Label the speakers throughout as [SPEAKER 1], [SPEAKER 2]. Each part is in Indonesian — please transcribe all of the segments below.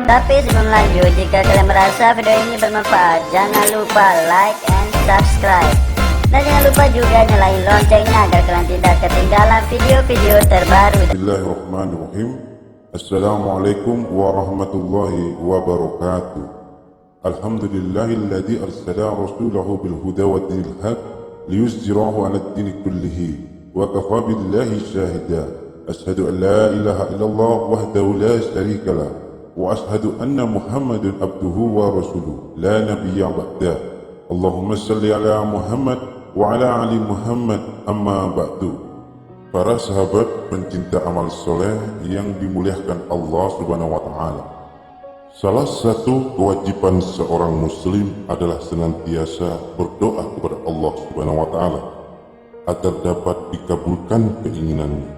[SPEAKER 1] Tapi sebelum lanjut, jika kalian merasa video ini bermanfaat, jangan lupa like and subscribe. Dan jangan lupa juga nyalain loncengnya agar kalian tidak ketinggalan video-video terbaru.
[SPEAKER 2] Bismillahirrahmanirrahim. Assalamualaikum warahmatullahi wabarakatuh. Alhamdulillahilladzi arsala rasulahu bil huda wa dinil haq liyuzhirahu 'ala ad-din kullihi wa kafa billahi shahida. Ashhadu an la ilaha illallah wahdahu la syarika lah wa ashhadu anna Muhammadan abduhu wa rasuluh la nabiyya ba'dah. Allahumma salli ala Muhammad wa ala ali Muhammad, amma ba'du. Para sahabat pencinta amal soleh yang dimuliakan Allah Subhanahu wa ta'ala, salah satu kewajiban seorang muslim adalah senantiasa berdoa kepada Allah Subhanahu wa ta'ala agar dapat dikabulkan keinginannya.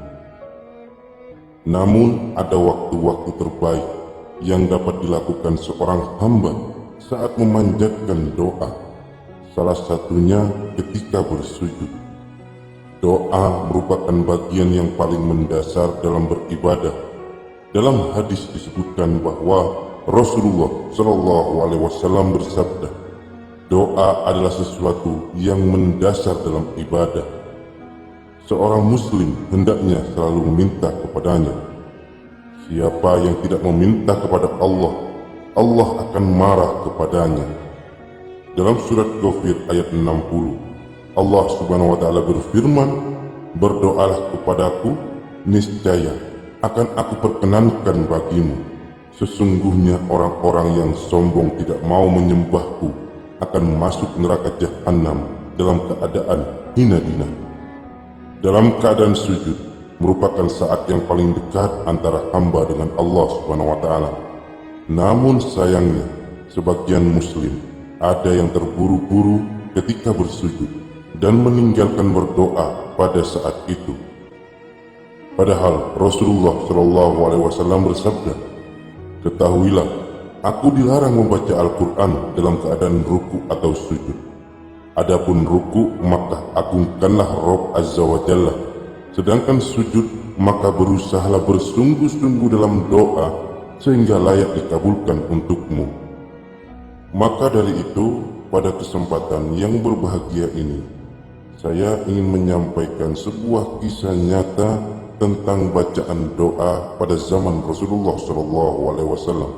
[SPEAKER 2] Namun ada waktu-waktu terbaik yang dapat dilakukan seorang hamba saat memanjatkan doa. Salah satunya ketika bersujud. Doa merupakan bagian yang paling mendasar dalam beribadah. Dalam hadis disebutkan bahwa Rasulullah SAW bersabda, doa adalah sesuatu yang mendasar dalam ibadah. Seorang muslim hendaknya selalu meminta kepadanya. Siapa yang tidak meminta kepada Allah, Allah akan marah kepadanya. Dalam surat Ghafir ayat 60, Allah Subhanahu wa ta'ala berfirman, berdoalah kepadaku, niscaya akan aku perkenankan bagimu. Sesungguhnya orang-orang yang sombong tidak mau menyembahku akan masuk neraka jahanam dalam keadaan hina dina. Dalam keadaan sujud merupakan saat yang paling dekat antara hamba dengan Allah Subhanahu wa ta'ala. Namun sayangnya, sebagian muslim ada yang terburu-buru ketika bersujud dan meninggalkan berdoa pada saat itu. Padahal Rasulullah SAW bersabda, ketahuilah, aku dilarang membaca Al-Quran dalam keadaan ruku atau sujud. Adapun ruku maka agungkanlah Rabb Azza wa Jalla, sedangkan sujud maka berusahalah bersungguh-sungguh dalam doa sehingga layak dikabulkan untukmu. Maka dari itu, pada kesempatan yang berbahagia ini, saya ingin menyampaikan sebuah kisah nyata tentang bacaan doa pada zaman Rasulullah SAW,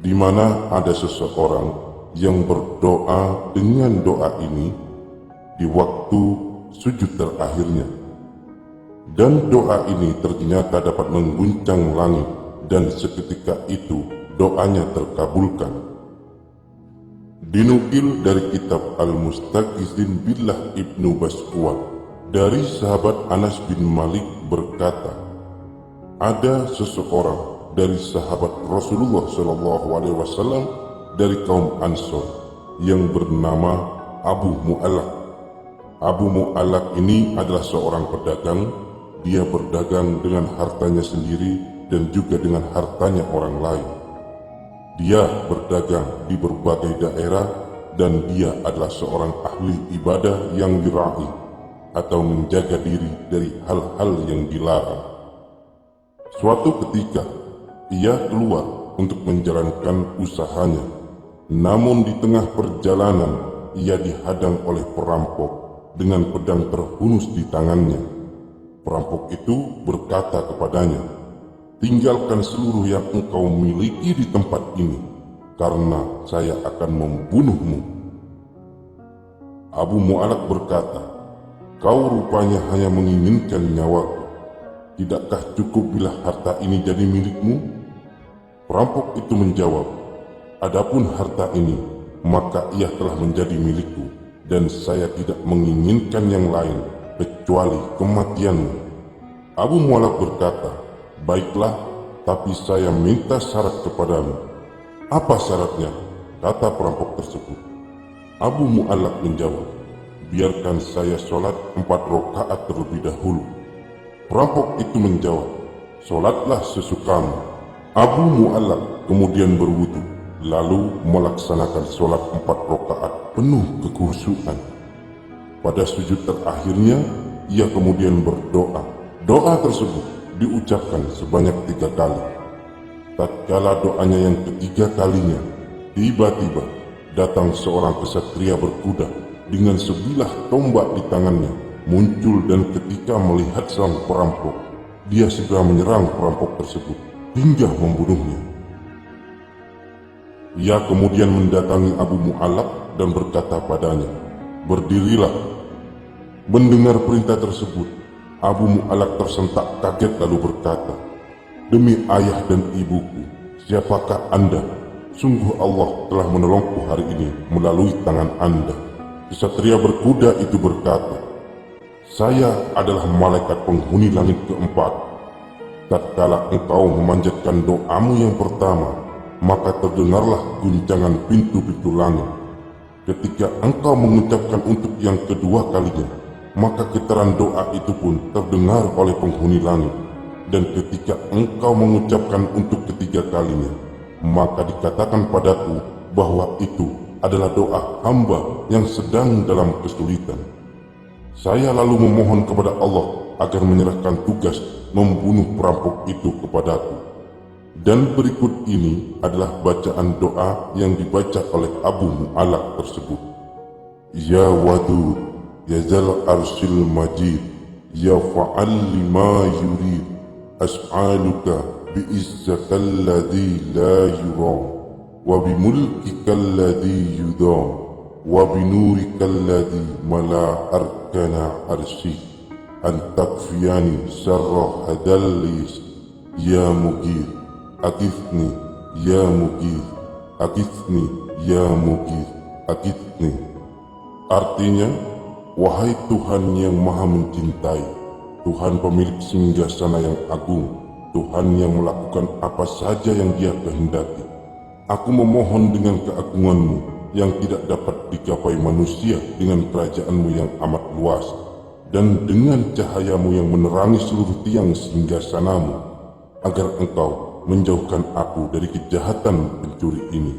[SPEAKER 2] di mana ada seseorang yang berdoa dengan doa ini di waktu sujud terakhirnya. Dan doa ini ternyata dapat mengguncang langit, dan seketika itu doanya terkabulkan. Dinukil dari kitab Al-Mustaqizin Billah Ibnu Baskuat dari sahabat Anas bin Malik berkata, ada seseorang dari sahabat Rasulullah SAW dari kaum Ansor yang bernama Abu Mu'allaq. Abu Mu'allaq ini adalah seorang pedagang. Dia berdagang dengan hartanya sendiri dan juga dengan hartanya orang lain. Dia berdagang di berbagai daerah dan dia adalah seorang ahli ibadah yang diraih atau menjaga diri dari hal-hal yang dilarang. Suatu ketika, ia keluar untuk menjalankan usahanya. Namun di tengah perjalanan, ia dihadang oleh perampok dengan pedang terhunus di tangannya. Perampok itu berkata kepadanya, tinggalkan seluruh yang engkau miliki di tempat ini, karena saya akan membunuhmu. Abu Mu'allaq berkata, kau rupanya hanya menginginkan nyawaku. Tidakkah cukup bila harta ini jadi milikmu? Perampok itu menjawab, adapun harta ini, maka ia telah menjadi milikku, dan saya tidak menginginkan yang lain kecuali kematianmu. Abu Mu'allaq berkata, baiklah, tapi saya minta syarat kepadamu. Apa syaratnya? Kata perampok tersebut. Abu Mu'allaq menjawab, biarkan saya sholat 4 rakaat terlebih dahulu. Perampok itu menjawab, sholatlah sesukamu. Abu Mu'allaq kemudian berwudu, lalu melaksanakan sholat 4 rakaat penuh kekhusyuan. Pada sujud terakhirnya, ia kemudian berdoa. Doa tersebut diucapkan sebanyak 3 kali. Tatkala doanya yang ketiga kalinya, tiba-tiba datang seorang kesatria berkuda dengan sebilah tombak di tangannya muncul, dan ketika melihat sang perampok, dia segera menyerang perampok tersebut hingga membunuhnya. Ia kemudian mendatangi Abu Mu'allaq dan berkata padanya, "Berdirilah." Mendengar perintah tersebut, Abu Mu'allaq tersentak kaget lalu berkata, "Demi ayah dan ibuku, siapakah Anda? Sungguh Allah telah menolongku hari ini melalui tangan Anda." Kesatria berkuda itu berkata, "Saya adalah malaikat penghuni langit keempat. Tatkala engkau memanjatkan doamu yang pertama, maka terdengarlah guncangan pintu-pintu langit. Ketika engkau mengucapkan untuk yang kedua kalinya, maka getaran doa itu pun terdengar oleh penghuni langit. Dan ketika engkau mengucapkan untuk ketiga kalinya, maka dikatakan padaku bahwa itu adalah doa hamba yang sedang dalam kesulitan. Saya lalu memohon kepada Allah agar menyerahkan tugas membunuh perampok itu kepadaku." Dan berikut ini adalah bacaan doa yang dibaca oleh Abu Mu'allaq tersebut. "Ya Wadud, ya Zal Arsyil Majid, ya Fa'al lima yurid, as'aluka bi'izzakal ladzi la yuram, wa bimulkikal ladzi yudam, wa binurikal ladzi mala arkana arsyik, an takfiyani syarra hadallis, ya Mugir. Agithni ya Mugith, agithni ya Mugith, agithni." Artinya, wahai Tuhan yang maha mencintai, Tuhan pemilik singgasana yang agung, Tuhan yang melakukan apa saja yang Dia kehendaki, aku memohon dengan keagunganmu yang tidak dapat digapai manusia dengan kerajaanmu yang amat luas, dan dengan cahayamu yang menerangi seluruh tiang singgasanamu, agar engkau menjauhkan aku dari kejahatan pencuri ini.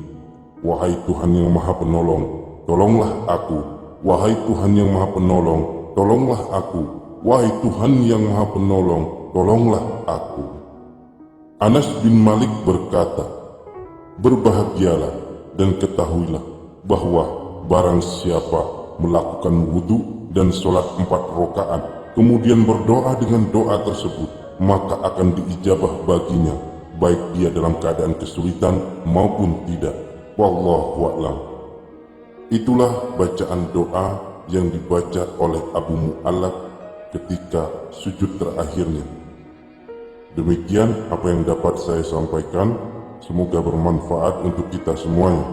[SPEAKER 2] Wahai Tuhan yang maha penolong, tolonglah aku. Wahai Tuhan yang maha penolong, tolonglah aku. Wahai Tuhan yang maha penolong, tolonglah aku. Anas bin Malik berkata, "Berbahagialah dan ketahuilah bahwa barang siapa melakukan wudhu dan sholat 4 rakaat, kemudian berdoa dengan doa tersebut, maka akan diijabah baginya, baik dia dalam keadaan kesulitan maupun tidak. Wallahu a'lam." Itulah bacaan doa yang dibaca oleh Abu Mu'allaq ketika sujud terakhirnya. Demikian apa yang dapat saya sampaikan. Semoga bermanfaat untuk kita semuanya.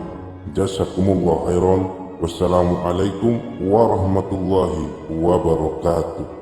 [SPEAKER 2] Jazakumullah khairan. Wassalamualaikum warahmatullahi wabarakatuh.